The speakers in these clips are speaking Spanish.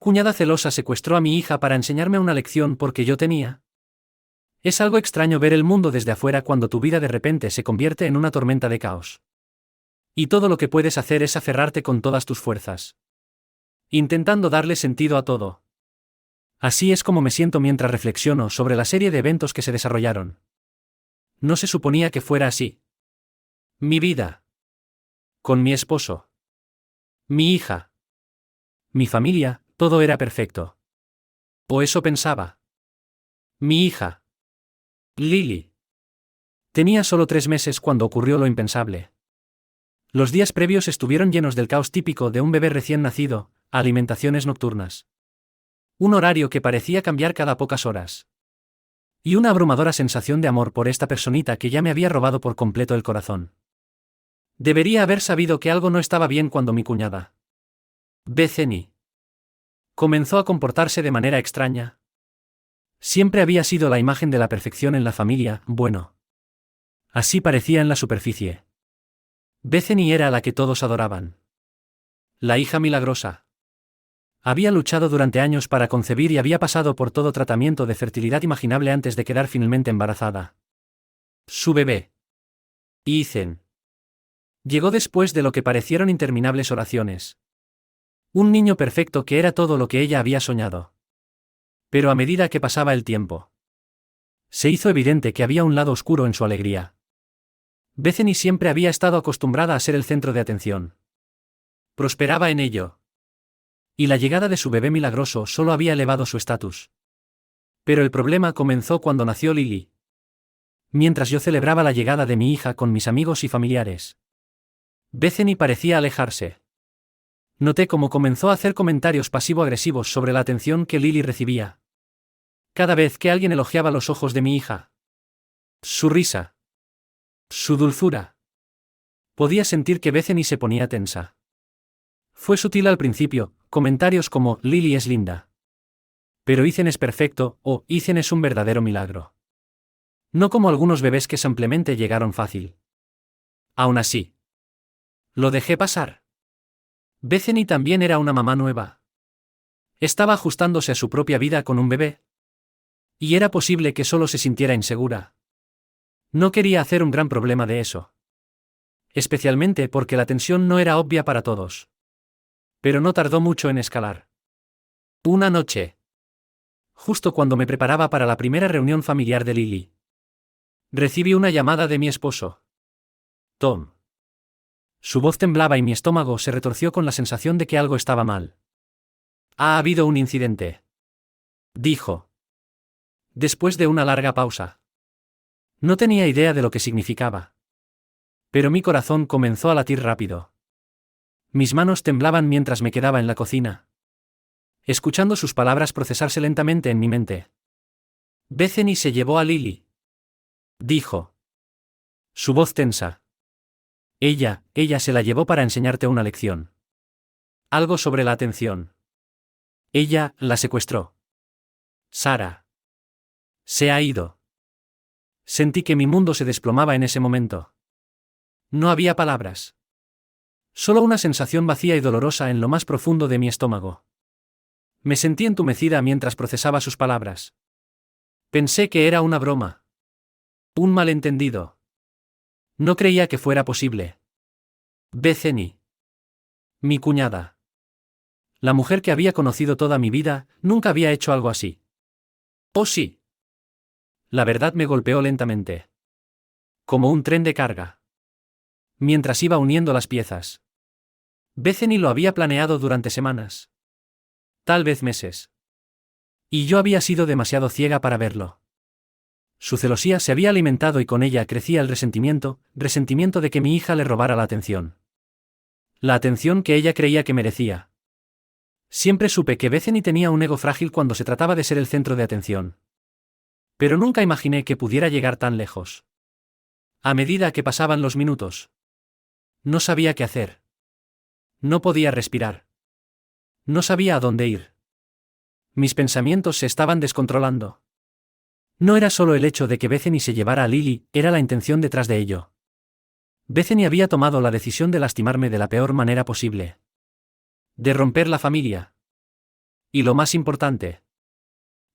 Cuñada celosa secuestró a mi hija para enseñarme una lección porque yo tenía. Es algo extraño ver el mundo desde afuera cuando tu vida de repente se convierte en una tormenta de caos. Y todo lo que puedes hacer es aferrarte con todas tus fuerzas, intentando darle sentido a todo. Así es como me siento mientras reflexiono sobre la serie de eventos que se desarrollaron. No se suponía que fuera así. Mi vida. Con mi esposo. Mi hija. Mi familia, todo era perfecto. O eso pensaba. Mi hija. Lily. Tenía solo 3 meses cuando ocurrió lo impensable. Los días previos estuvieron llenos del caos típico de un bebé recién nacido, alimentaciones nocturnas. Un horario que parecía cambiar cada pocas horas. Y una abrumadora sensación de amor por esta personita que ya me había robado por completo el corazón. Debería haber sabido que algo no estaba bien cuando mi cuñada, Bethany, comenzó a comportarse de manera extraña. Siempre había sido la imagen de la perfección en la familia, bueno. Así parecía en la superficie. Bethany era la que todos adoraban. La hija milagrosa. Había luchado durante años para concebir y había pasado por todo tratamiento de fertilidad imaginable antes de quedar finalmente embarazada. Su bebé, Ethan, llegó después de lo que parecieron interminables oraciones. Un niño perfecto que era todo lo que ella había soñado. Pero a medida que pasaba el tiempo, se hizo evidente que había un lado oscuro en su alegría. Bethany siempre había estado acostumbrada a ser el centro de atención. Prosperaba en ello. Y la llegada de su bebé milagroso solo había elevado su estatus. Pero el problema comenzó cuando nació Lily. Mientras yo celebraba la llegada de mi hija con mis amigos y familiares, Bethany parecía alejarse. Noté cómo comenzó a hacer comentarios pasivo-agresivos sobre la atención que Lily recibía. Cada vez que alguien elogiaba los ojos de mi hija, su risa, su dulzura, podía sentir que Bethany se ponía tensa. Fue sutil al principio, comentarios como Lily es linda. Pero Ethan es perfecto, o Ethan es un verdadero milagro. No como algunos bebés que simplemente llegaron fácil. Aún así, lo dejé pasar. Bethany también era una mamá nueva. Estaba ajustándose a su propia vida con un bebé. Y era posible que solo se sintiera insegura. No quería hacer un gran problema de eso. Especialmente porque la tensión no era obvia para todos. Pero no tardó mucho en escalar. Una noche, justo cuando me preparaba para la primera reunión familiar de Lily, recibí una llamada de mi esposo, Tom. Su voz temblaba y mi estómago se retorció con la sensación de que algo estaba mal. Ha habido un incidente, dijo, después de una larga pausa. No tenía idea de lo que significaba. Pero mi corazón comenzó a latir rápido. Mis manos temblaban mientras me quedaba en la cocina, escuchando sus palabras procesarse lentamente en mi mente. Bethany se llevó a Lily, dijo. Su voz tensa. Ella se la llevó para enseñarte una lección. Algo sobre la atención. Ella la secuestró. Sara. Se ha ido. Sentí que mi mundo se desplomaba en ese momento. No había palabras. Solo una sensación vacía y dolorosa en lo más profundo de mi estómago. Me sentí entumecida mientras procesaba sus palabras. Pensé que era una broma. Un malentendido. No creía que fuera posible. Bethany. Mi cuñada. La mujer que había conocido toda mi vida, nunca había hecho algo así. ¿Oh sí? La verdad me golpeó lentamente. Como un tren de carga. Mientras iba uniendo las piezas. Bethany lo había planeado durante semanas. Tal vez meses. Y yo había sido demasiado ciega para verlo. Su celosía se había alimentado y con ella crecía el resentimiento de que mi hija le robara la atención. La atención que ella creía que merecía. Siempre supe que Bethany tenía un ego frágil cuando se trataba de ser el centro de atención. Pero nunca imaginé que pudiera llegar tan lejos. A medida que pasaban los minutos, no sabía qué hacer. No podía respirar. No sabía a dónde ir. Mis pensamientos se estaban descontrolando. No era solo el hecho de que Bethany se llevara a Lily, era la intención detrás de ello. Bethany había tomado la decisión de lastimarme de la peor manera posible. De romper la familia. Y lo más importante,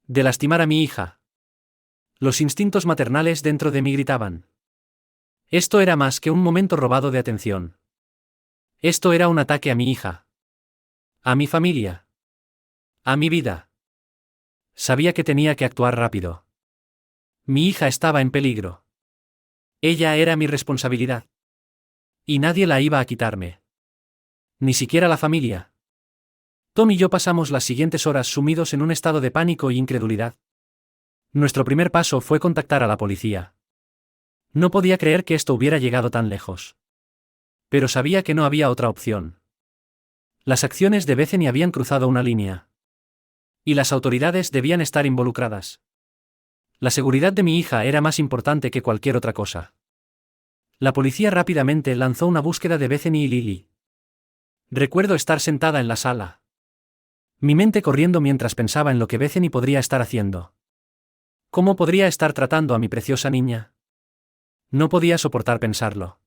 de lastimar a mi hija. Los instintos maternales dentro de mí gritaban. Esto era más que un momento robado de atención. Esto era un ataque a mi hija. A mi familia. A mi vida. Sabía que tenía que actuar rápido. Mi hija estaba en peligro. Ella era mi responsabilidad. Y nadie la iba a quitarme. Ni siquiera la familia. Tom y yo pasamos las siguientes horas sumidos en un estado de pánico e incredulidad. Nuestro primer paso fue contactar a la policía. No podía creer que esto hubiera llegado tan lejos. Pero sabía que no había otra opción. Las acciones de Bethany habían cruzado una línea. Y las autoridades debían estar involucradas. La seguridad de mi hija era más importante que cualquier otra cosa. La policía rápidamente lanzó una búsqueda de Bethany y Lily. Recuerdo estar sentada en la sala. Mi mente corriendo mientras pensaba en lo que Bethany podría estar haciendo. ¿Cómo podría estar tratando a mi preciosa niña? No podía soportar pensarlo.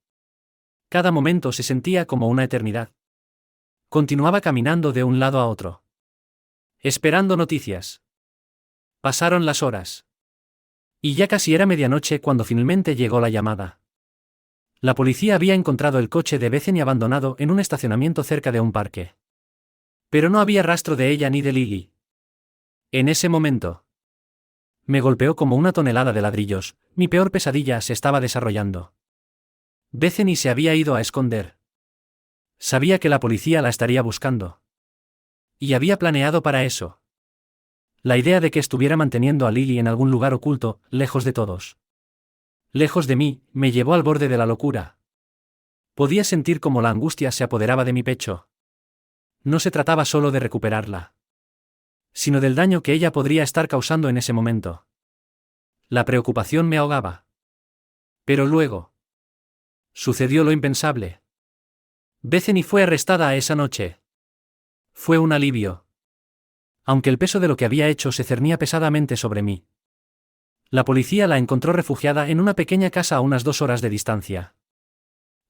Cada momento se sentía como una eternidad. Continuaba caminando de un lado a otro. Esperando noticias. Pasaron las horas. Y ya casi era medianoche cuando finalmente llegó la llamada. La policía había encontrado el coche de Bethany abandonado en un estacionamiento cerca de un parque. Pero no había rastro de ella ni de Lily. En ese momento, me golpeó como una tonelada de ladrillos. Mi peor pesadilla se estaba desarrollando. Bethany se había ido a esconder. Sabía que la policía la estaría buscando. Y había planeado para eso. La idea de que estuviera manteniendo a Lily en algún lugar oculto, lejos de todos. Lejos de mí, me llevó al borde de la locura. Podía sentir cómo la angustia se apoderaba de mi pecho. No se trataba solo de recuperarla, sino del daño que ella podría estar causando en ese momento. La preocupación me ahogaba. Pero luego sucedió lo impensable. Bethany fue arrestada esa noche. Fue un alivio. Aunque el peso de lo que había hecho se cernía pesadamente sobre mí. La policía la encontró refugiada en una pequeña casa a unas 2 horas de distancia.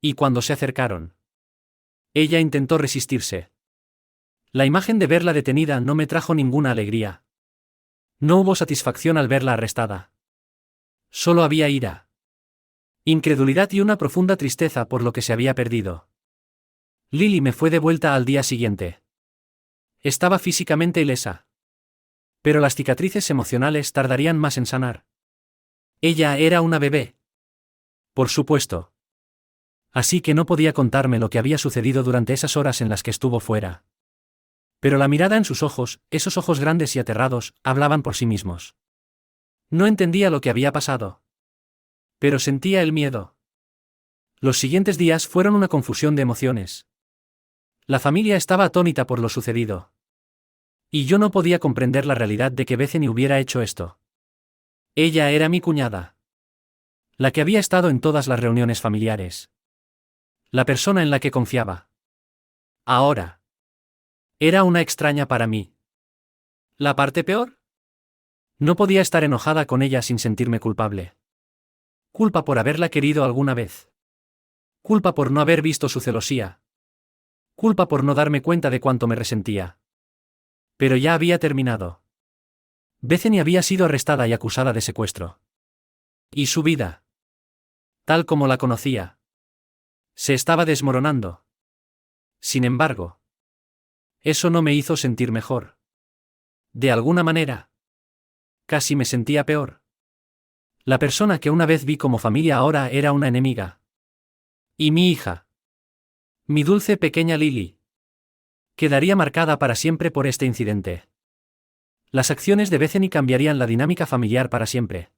Y cuando se acercaron, ella intentó resistirse. La imagen de verla detenida no me trajo ninguna alegría. No hubo satisfacción al verla arrestada. Solo había ira, incredulidad y una profunda tristeza por lo que se había perdido. Lily me fue devuelta al día siguiente. Estaba físicamente ilesa. Pero las cicatrices emocionales tardarían más en sanar. Ella era una bebé. Por supuesto. Así que no podía contarme lo que había sucedido durante esas horas en las que estuvo fuera. Pero la mirada en sus ojos, esos ojos grandes y aterrados, hablaban por sí mismos. No entendía lo que había pasado. Pero sentía el miedo. Los siguientes días fueron una confusión de emociones. La familia estaba atónita por lo sucedido. Y yo no podía comprender la realidad de que Bethany hubiera hecho esto. Ella era mi cuñada. La que había estado en todas las reuniones familiares. La persona en la que confiaba. Ahora. Era una extraña para mí. ¿La parte peor? No podía estar enojada con ella sin sentirme culpable. Culpa por haberla querido alguna vez. Culpa por no haber visto su celosía. Culpa por no darme cuenta de cuánto me resentía. Pero ya había terminado. Bethany había sido arrestada y acusada de secuestro. Y su vida, tal como la conocía, se estaba desmoronando. Sin embargo, eso no me hizo sentir mejor. De alguna manera, casi me sentía peor. La persona que una vez vi como familia ahora era una enemiga. Y mi hija, mi dulce pequeña Lily, quedaría marcada para siempre por este incidente. Las acciones de Bethany cambiarían la dinámica familiar para siempre.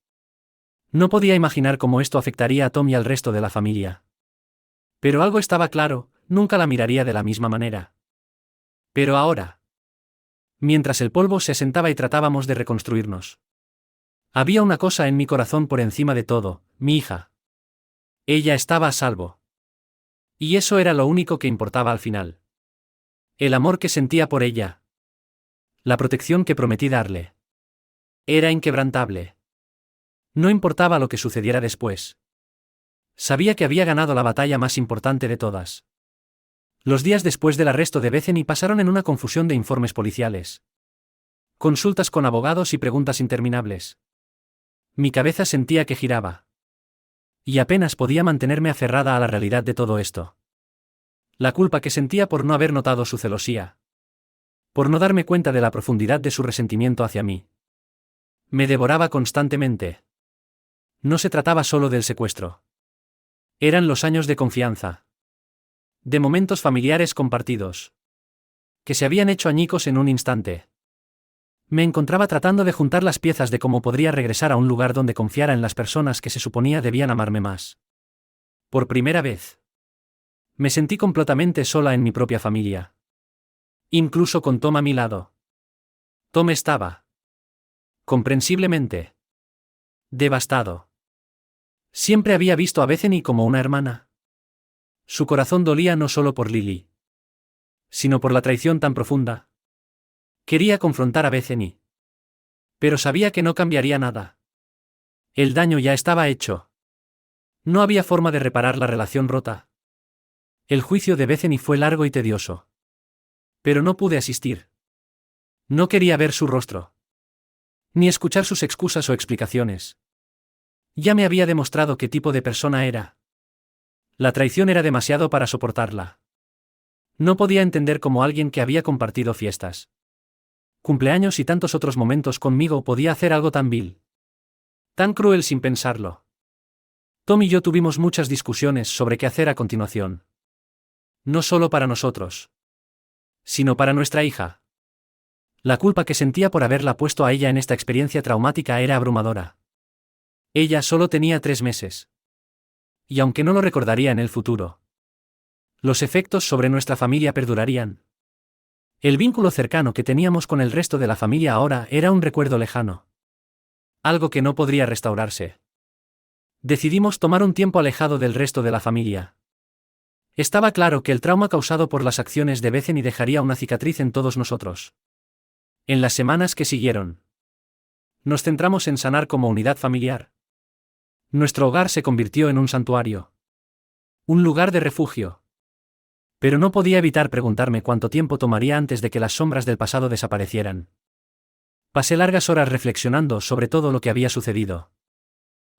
No podía imaginar cómo esto afectaría a Tom y al resto de la familia. Pero algo estaba claro, nunca la miraría de la misma manera. Pero ahora, mientras el polvo se asentaba y tratábamos de reconstruirnos, había una cosa en mi corazón por encima de todo, mi hija. Ella estaba a salvo. Y eso era lo único que importaba al final. El amor que sentía por ella. La protección que prometí darle. Era inquebrantable. No importaba lo que sucediera después. Sabía que había ganado la batalla más importante de todas. Los días después del arresto de Bethany pasaron en una confusión de informes policiales. Consultas con abogados y preguntas interminables. Mi cabeza sentía que giraba. Y apenas podía mantenerme aferrada a la realidad de todo esto. La culpa que sentía por no haber notado su celosía. Por no darme cuenta de la profundidad de su resentimiento hacia mí. Me devoraba constantemente. No se trataba solo del secuestro. Eran los años de confianza. De momentos familiares compartidos. Que se habían hecho añicos en un instante. Me encontraba tratando de juntar las piezas de cómo podría regresar a un lugar donde confiara en las personas que se suponía debían amarme más. Por primera vez. Me sentí completamente sola en mi propia familia. Incluso con Tom a mi lado. Tom estaba. Comprensiblemente. Devastado. Siempre había visto a Bethany como una hermana. Su corazón dolía no solo por Lily, sino por la traición tan profunda. Quería confrontar a Bethany. Pero sabía que no cambiaría nada. El daño ya estaba hecho. No había forma de reparar la relación rota. El juicio de Bethany fue largo y tedioso. Pero no pude asistir. No quería ver su rostro. Ni escuchar sus excusas o explicaciones. Ya me había demostrado qué tipo de persona era. La traición era demasiado para soportarla. No podía entender cómo alguien que había compartido fiestas, cumpleaños y tantos otros momentos conmigo podía hacer algo tan vil. Tan cruel sin pensarlo. Tom y yo tuvimos muchas discusiones sobre qué hacer a continuación. No solo para nosotros, sino para nuestra hija. La culpa que sentía por haberla puesto a ella en esta experiencia traumática era abrumadora. Ella solo tenía 3 meses. Y aunque no lo recordaría en el futuro, los efectos sobre nuestra familia perdurarían. El vínculo cercano que teníamos con el resto de la familia ahora era un recuerdo lejano. Algo que no podría restaurarse. Decidimos tomar un tiempo alejado del resto de la familia. Estaba claro que el trauma causado por las acciones de Bethany dejaría una cicatriz en todos nosotros. En las semanas que siguieron, nos centramos en sanar como unidad familiar. Nuestro hogar se convirtió en un santuario. Un lugar de refugio. Pero no podía evitar preguntarme cuánto tiempo tomaría antes de que las sombras del pasado desaparecieran. Pasé largas horas reflexionando sobre todo lo que había sucedido.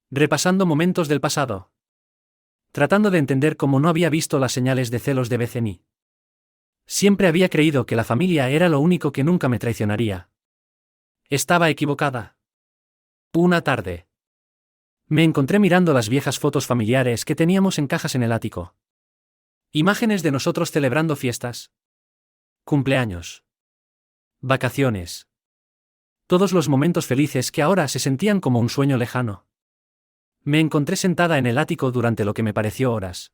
Repasando momentos del pasado. Tratando de entender cómo no había visto las señales de celos de Bethany. Siempre había creído que la familia era lo único que nunca me traicionaría. Estaba equivocada. Una tarde. Me encontré mirando las viejas fotos familiares que teníamos en cajas en el ático. Imágenes de nosotros celebrando fiestas. Cumpleaños. Vacaciones. Todos los momentos felices que ahora se sentían como un sueño lejano. Me encontré sentada en el ático durante lo que me pareció horas.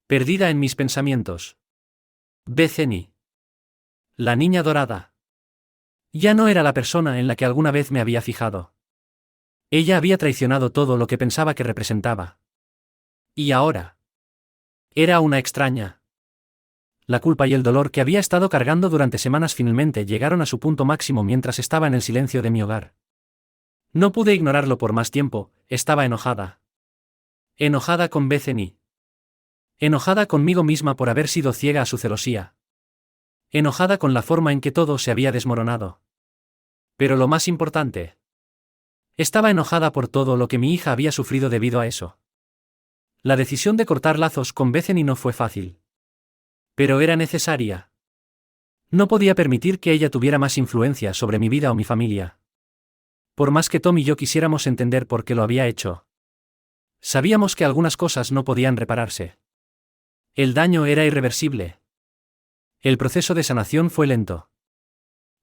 Perdida en mis pensamientos. Bethany. La niña dorada. Ya no era la persona en la que alguna vez me había fijado. Ella había traicionado todo lo que pensaba que representaba. Y ahora. Era una extraña. La culpa y el dolor que había estado cargando durante semanas finalmente llegaron a su punto máximo mientras estaba en el silencio de mi hogar. No pude ignorarlo por más tiempo, estaba enojada. Enojada con Bethany. Enojada conmigo misma por haber sido ciega a su celosía. Enojada con la forma en que todo se había desmoronado. Pero lo más importante. Estaba enojada por todo lo que mi hija había sufrido debido a eso. La decisión de cortar lazos con Bethany no fue fácil. Pero era necesaria. No podía permitir que ella tuviera más influencia sobre mi vida o mi familia. Por más que Tom y yo quisiéramos entender por qué lo había hecho. Sabíamos que algunas cosas no podían repararse. El daño era irreversible. El proceso de sanación fue lento.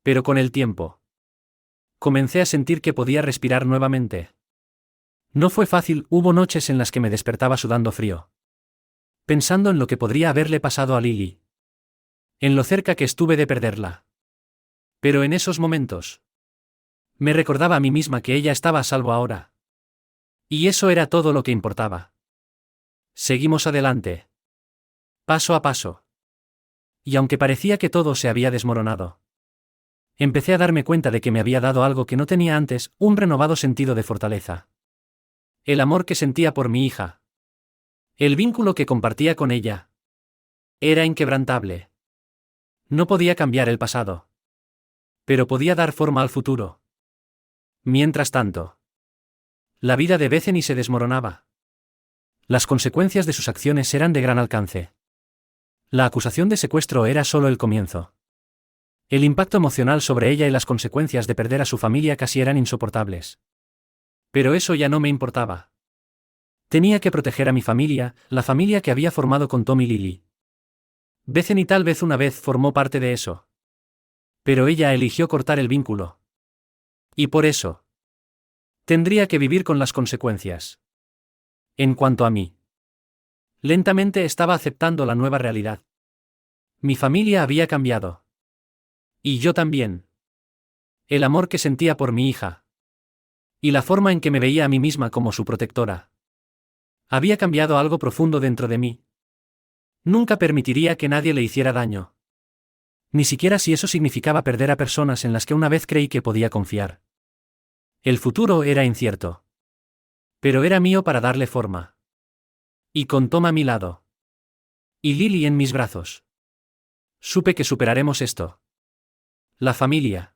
Pero con el tiempo, comencé a sentir que podía respirar nuevamente. No fue fácil, hubo noches en las que me despertaba sudando frío. Pensando en lo que podría haberle pasado a Lily. En lo cerca que estuve de perderla. Pero en esos momentos, me recordaba a mí misma que ella estaba a salvo ahora. Y eso era todo lo que importaba. Seguimos adelante. Paso a paso. Y aunque parecía que todo se había desmoronado, empecé a darme cuenta de que me había dado algo que no tenía antes, un renovado sentido de fortaleza. El amor que sentía por mi hija. El vínculo que compartía con ella. Era inquebrantable. No podía cambiar el pasado. Pero podía dar forma al futuro. Mientras tanto, la vida de Bethany se desmoronaba. Las consecuencias de sus acciones eran de gran alcance. La acusación de secuestro era solo el comienzo. El impacto emocional sobre ella y las consecuencias de perder a su familia casi eran insoportables. Pero eso ya no me importaba. Tenía que proteger a mi familia, la familia que había formado con Tom y Lily. Bethany tal vez una vez formó parte de eso. Pero ella eligió cortar el vínculo. Y por eso, tendría que vivir con las consecuencias. En cuanto a mí, lentamente estaba aceptando la nueva realidad. Mi familia había cambiado. Y yo también. El amor que sentía por mi hija. Y la forma en que me veía a mí misma como su protectora. Había cambiado algo profundo dentro de mí. Nunca permitiría que nadie le hiciera daño. Ni siquiera si eso significaba perder a personas en las que una vez creí que podía confiar. El futuro era incierto. Pero era mío para darle forma. Y con Tom a mi lado. Y Lily en mis brazos. Supe que superaremos esto. La familia.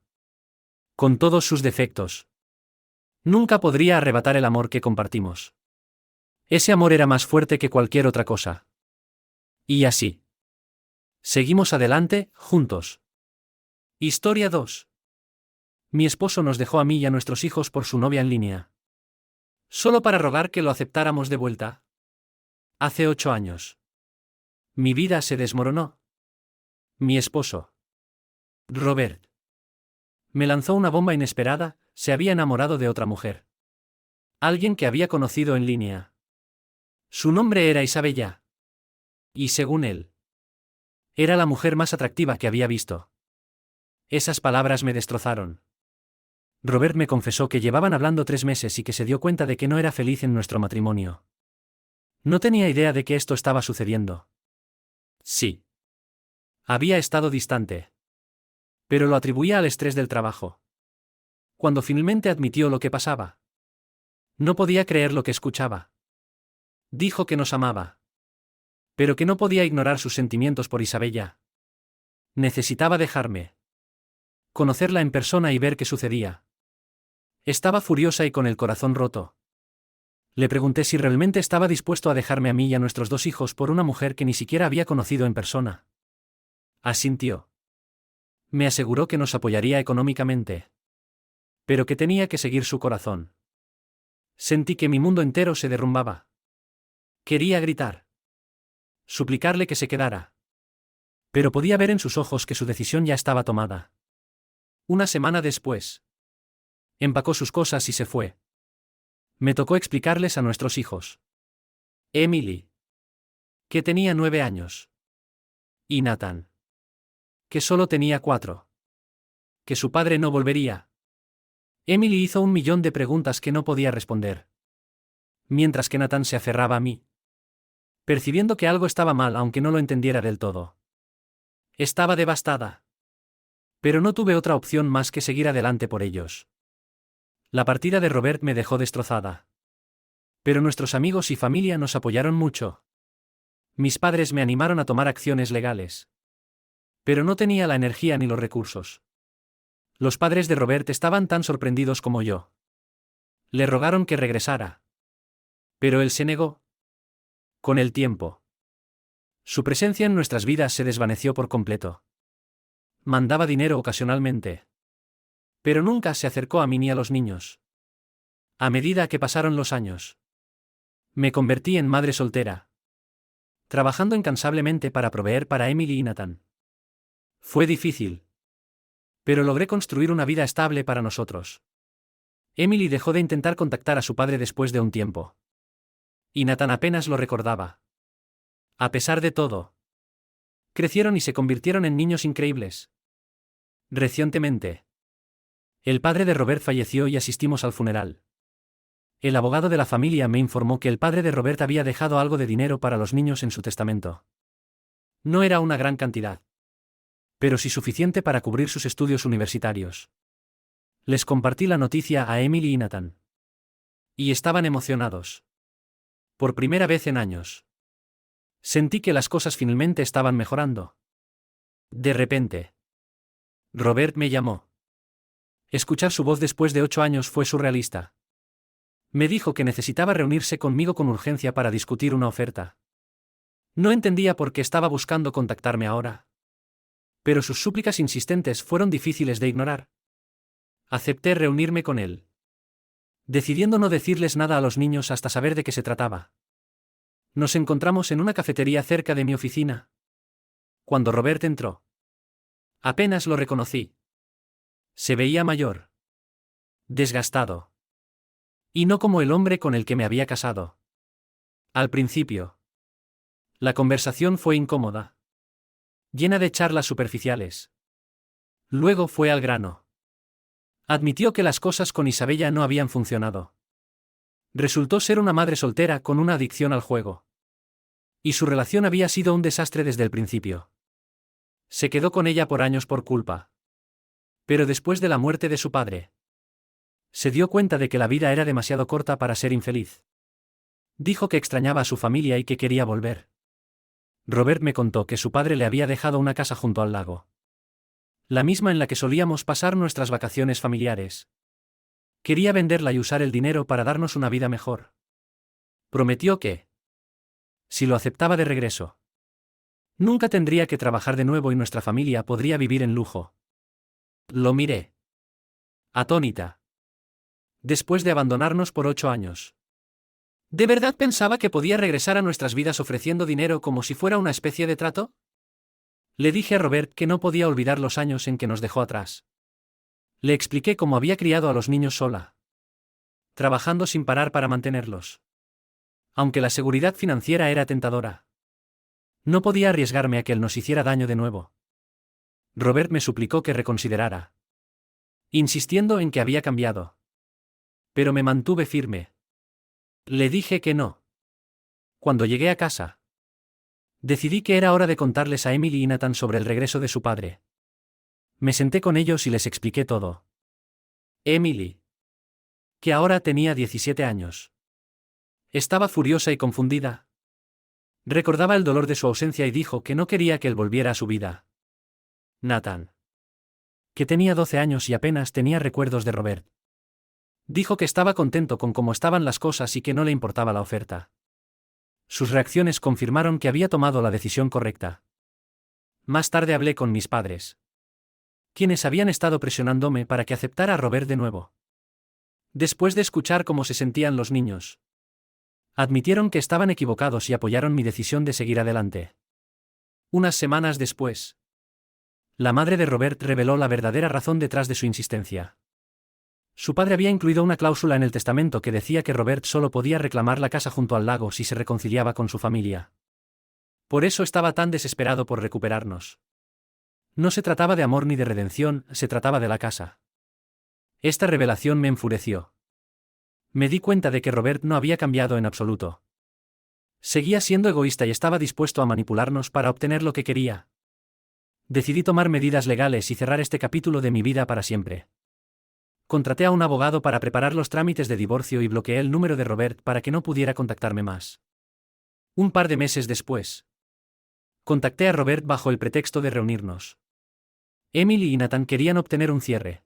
Con todos sus defectos. Nunca podría arrebatar el amor que compartimos. Ese amor era más fuerte que cualquier otra cosa. Y así. Seguimos adelante, juntos. Historia 2. Mi esposo nos dejó a mí y a nuestros hijos por su novia en línea. Solo para rogar que lo aceptáramos de vuelta. Hace 8 años. Mi vida se desmoronó. Mi esposo, Robert, me lanzó una bomba inesperada, se había enamorado de otra mujer. Alguien que había conocido en línea. Su nombre era Isabella. Y según él, era la mujer más atractiva que había visto. Esas palabras me destrozaron. Robert me confesó que llevaban hablando 3 meses y que se dio cuenta de que no era feliz en nuestro matrimonio. No tenía idea de que esto estaba sucediendo. Sí. Había estado distante. Pero lo atribuía al estrés del trabajo. Cuando finalmente admitió lo que pasaba, no podía creer lo que escuchaba. Dijo que nos amaba. Pero que no podía ignorar sus sentimientos por Isabella. Necesitaba dejarme. Conocerla en persona y ver qué sucedía. Estaba furiosa y con el corazón roto. Le pregunté si realmente estaba dispuesto a dejarme a mí y a nuestros 2 hijos por una mujer que ni siquiera había conocido en persona. Asintió. Me aseguró que nos apoyaría económicamente. Pero que tenía que seguir su corazón. Sentí que mi mundo entero se derrumbaba. Quería gritar. Suplicarle que se quedara. Pero podía ver en sus ojos que su decisión ya estaba tomada. Una semana después, empacó sus cosas y se fue. Me tocó explicarles a nuestros hijos. Emily, que tenía 9 años. Y Nathan, que solo tenía 4. Que su padre no volvería. Emily hizo 1.000.000 de preguntas que no podía responder. Mientras que Nathan se aferraba a mí. Percibiendo que algo estaba mal aunque no lo entendiera del todo. Estaba devastada. Pero no tuve otra opción más que seguir adelante por ellos. La partida de Robert me dejó destrozada. Pero nuestros amigos y familia nos apoyaron mucho. Mis padres me animaron a tomar acciones legales. Pero no tenía la energía ni los recursos. Los padres de Robert estaban tan sorprendidos como yo. Le rogaron que regresara. Pero él se negó. Con el tiempo, su presencia en nuestras vidas se desvaneció por completo. Mandaba dinero ocasionalmente. Pero nunca se acercó a mí ni a los niños. A medida que pasaron los años, me convertí en madre soltera. Trabajando incansablemente para proveer para Emily y Nathan. Fue difícil. Pero logré construir una vida estable para nosotros. Emily dejó de intentar contactar a su padre después de un tiempo. Y Nathan apenas lo recordaba. A pesar de todo, crecieron y se convirtieron en niños increíbles. Recientemente, el padre de Robert falleció y asistimos al funeral. El abogado de la familia me informó que el padre de Robert había dejado algo de dinero para los niños en su testamento. No era una gran cantidad, pero sí suficiente para cubrir sus estudios universitarios. Les compartí la noticia a Emily y Nathan. Y estaban emocionados. Por primera vez en años. Sentí que las cosas finalmente estaban mejorando. De repente, Robert me llamó. Escuchar su voz después de 8 años fue surrealista. Me dijo que necesitaba reunirse conmigo con urgencia para discutir una oferta. No entendía por qué estaba buscando contactarme ahora. Pero sus súplicas insistentes fueron difíciles de ignorar. Acepté reunirme con él, decidiendo no decirles nada a los niños hasta saber de qué se trataba. Nos encontramos en una cafetería cerca de mi oficina. Cuando Robert entró, apenas lo reconocí. Se veía mayor, desgastado, y no como el hombre con el que me había casado. Al principio, la conversación fue incómoda, llena de charlas superficiales. Luego fue al grano. Admitió que las cosas con Isabella no habían funcionado. Resultó ser una madre soltera con una adicción al juego. Y su relación había sido un desastre desde el principio. Se quedó con ella por años por culpa. Pero después de la muerte de su padre, se dio cuenta de que la vida era demasiado corta para ser infeliz. Dijo que extrañaba a su familia y que quería volver. Robert me contó que su padre le había dejado una casa junto al lago. La misma en la que solíamos pasar nuestras vacaciones familiares. Quería venderla y usar el dinero para darnos una vida mejor. Prometió que, si lo aceptaba de regreso, nunca tendría que trabajar de nuevo y nuestra familia podría vivir en lujo. Lo miré, atónita. Después de abandonarnos por 8 años. ¿De verdad pensaba que podía regresar a nuestras vidas ofreciendo dinero como si fuera una especie de trato? Le dije a Robert que no podía olvidar los años en que nos dejó atrás. Le expliqué cómo había criado a los niños sola, trabajando sin parar para mantenerlos. Aunque la seguridad financiera era tentadora, no podía arriesgarme a que él nos hiciera daño de nuevo. Robert me suplicó que reconsiderara, insistiendo en que había cambiado. Pero me mantuve firme. Le dije que no. Cuando llegué a casa, decidí que era hora de contarles a Emily y Nathan sobre el regreso de su padre. Me senté con ellos y les expliqué todo. Emily, que ahora tenía 17 años, estaba furiosa y confundida. Recordaba el dolor de su ausencia y dijo que no quería que él volviera a su vida. Nathan, que tenía 12 años y apenas tenía recuerdos de Robert, dijo que estaba contento con cómo estaban las cosas y que no le importaba la oferta. Sus reacciones confirmaron que había tomado la decisión correcta. Más tarde hablé con mis padres, quienes habían estado presionándome para que aceptara a Robert de nuevo. Después de escuchar cómo se sentían los niños, admitieron que estaban equivocados y apoyaron mi decisión de seguir adelante. Unas semanas después, la madre de Robert reveló la verdadera razón detrás de su insistencia. Su padre había incluido una cláusula en el testamento que decía que Robert solo podía reclamar la casa junto al lago si se reconciliaba con su familia. Por eso estaba tan desesperado por recuperarnos. No se trataba de amor ni de redención, se trataba de la casa. Esta revelación me enfureció. Me di cuenta de que Robert no había cambiado en absoluto. Seguía siendo egoísta y estaba dispuesto a manipularnos para obtener lo que quería. Decidí tomar medidas legales y cerrar este capítulo de mi vida para siempre. Contraté a un abogado para preparar los trámites de divorcio y bloqueé el número de Robert para que no pudiera contactarme más. Un par de meses después, contacté a Robert bajo el pretexto de reunirnos. Emily y Nathan querían obtener un cierre.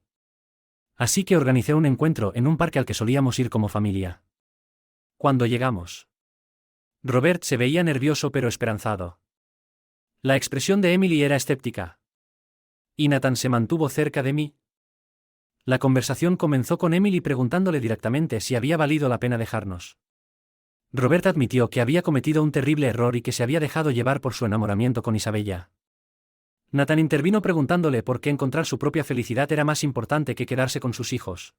Así que organicé un encuentro en un parque al que solíamos ir como familia. Cuando llegamos, Robert se veía nervioso pero esperanzado. La expresión de Emily era escéptica. Y Nathan se mantuvo cerca de mí. La conversación comenzó con Emily preguntándole directamente si había valido la pena dejarnos. Robert admitió que había cometido un terrible error y que se había dejado llevar por su enamoramiento con Isabella. Nathan intervino preguntándole por qué encontrar su propia felicidad era más importante que quedarse con sus hijos.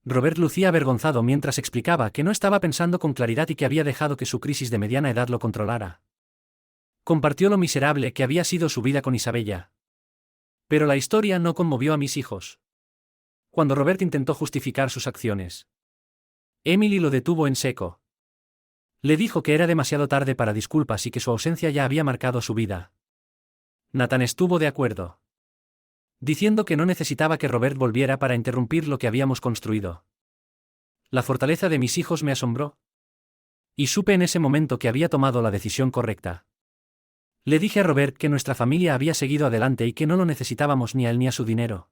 Robert lucía avergonzado mientras explicaba que no estaba pensando con claridad y que había dejado que su crisis de mediana edad lo controlara. Compartió lo miserable que había sido su vida con Isabella. Pero la historia no conmovió a mis hijos. Cuando Robert intentó justificar sus acciones, Emily lo detuvo en seco. Le dijo que era demasiado tarde para disculpas y que su ausencia ya había marcado su vida. Nathan estuvo de acuerdo, diciendo que no necesitaba que Robert volviera para interrumpir lo que habíamos construido. La fortaleza de mis hijos me asombró. Y supe en ese momento que había tomado la decisión correcta. Le dije a Robert que nuestra familia había seguido adelante y que no lo necesitábamos ni a él ni a su dinero.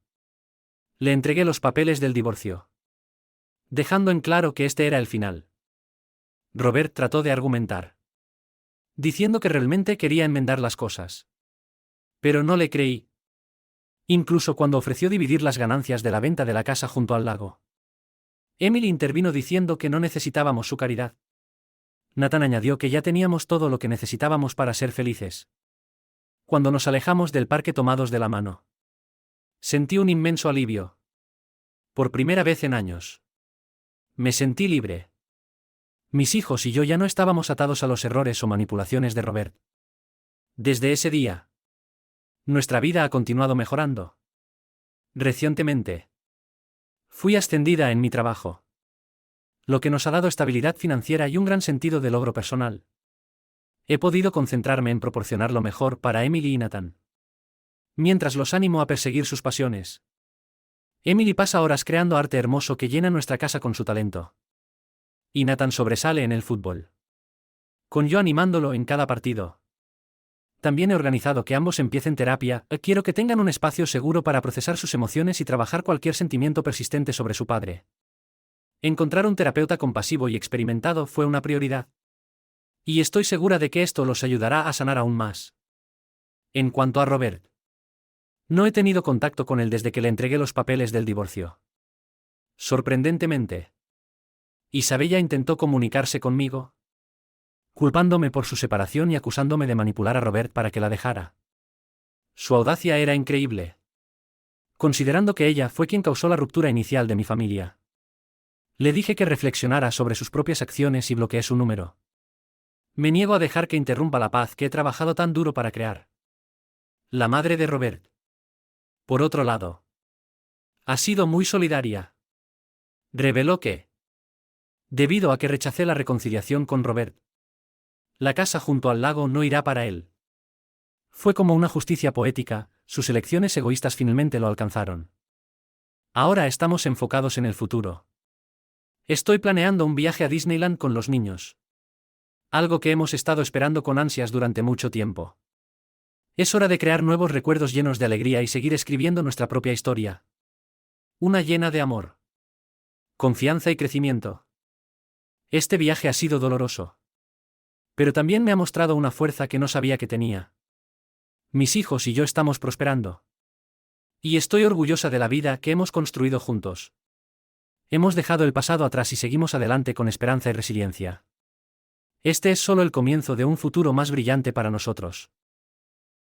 Le entregué los papeles del divorcio, dejando en claro que este era el final. Robert trató de argumentar, diciendo que realmente quería enmendar las cosas. Pero no le creí. Incluso cuando ofreció dividir las ganancias de la venta de la casa junto al lago. Emily intervino diciendo que no necesitábamos su caridad. Nathan añadió que ya teníamos todo lo que necesitábamos para ser felices. Cuando nos alejamos del parque tomados de la mano, sentí un inmenso alivio. Por primera vez en años. Me sentí libre. Mis hijos y yo ya no estábamos atados a los errores o manipulaciones de Robert. Desde ese día, nuestra vida ha continuado mejorando. Recientemente, fui ascendida en mi trabajo, lo que nos ha dado estabilidad financiera y un gran sentido de logro personal. He podido concentrarme en proporcionar lo mejor para Emily y Nathan, mientras los animo a perseguir sus pasiones. Emily pasa horas creando arte hermoso que llena nuestra casa con su talento. Y Nathan sobresale en el fútbol, con yo animándolo en cada partido. También he organizado que ambos empiecen terapia. Quiero que tengan un espacio seguro para procesar sus emociones y trabajar cualquier sentimiento persistente sobre su padre. Encontrar un terapeuta compasivo y experimentado fue una prioridad. Y estoy segura de que esto los ayudará a sanar aún más. En cuanto a Robert, no he tenido contacto con él desde que le entregué los papeles del divorcio. Sorprendentemente, Isabella intentó comunicarse conmigo, culpándome por su separación y acusándome de manipular a Robert para que la dejara. Su audacia era increíble, considerando que ella fue quien causó la ruptura inicial de mi familia. Le dije que reflexionara sobre sus propias acciones y bloqueé su número. Me niego a dejar que interrumpa la paz que he trabajado tan duro para crear. La madre de Robert, por otro lado, ha sido muy solidaria. Reveló que, debido a que rechacé la reconciliación con Robert, la casa junto al lago no irá para él. Fue como una justicia poética, sus elecciones egoístas finalmente lo alcanzaron. Ahora estamos enfocados en el futuro. Estoy planeando un viaje a Disneyland con los niños. Algo que hemos estado esperando con ansias durante mucho tiempo. Es hora de crear nuevos recuerdos llenos de alegría y seguir escribiendo nuestra propia historia. Una llena de amor, confianza y crecimiento. Este viaje ha sido doloroso. Pero también me ha mostrado una fuerza que no sabía que tenía. Mis hijos y yo estamos prosperando. Y estoy orgullosa de la vida que hemos construido juntos. Hemos dejado el pasado atrás y seguimos adelante con esperanza y resiliencia. Este es solo el comienzo de un futuro más brillante para nosotros.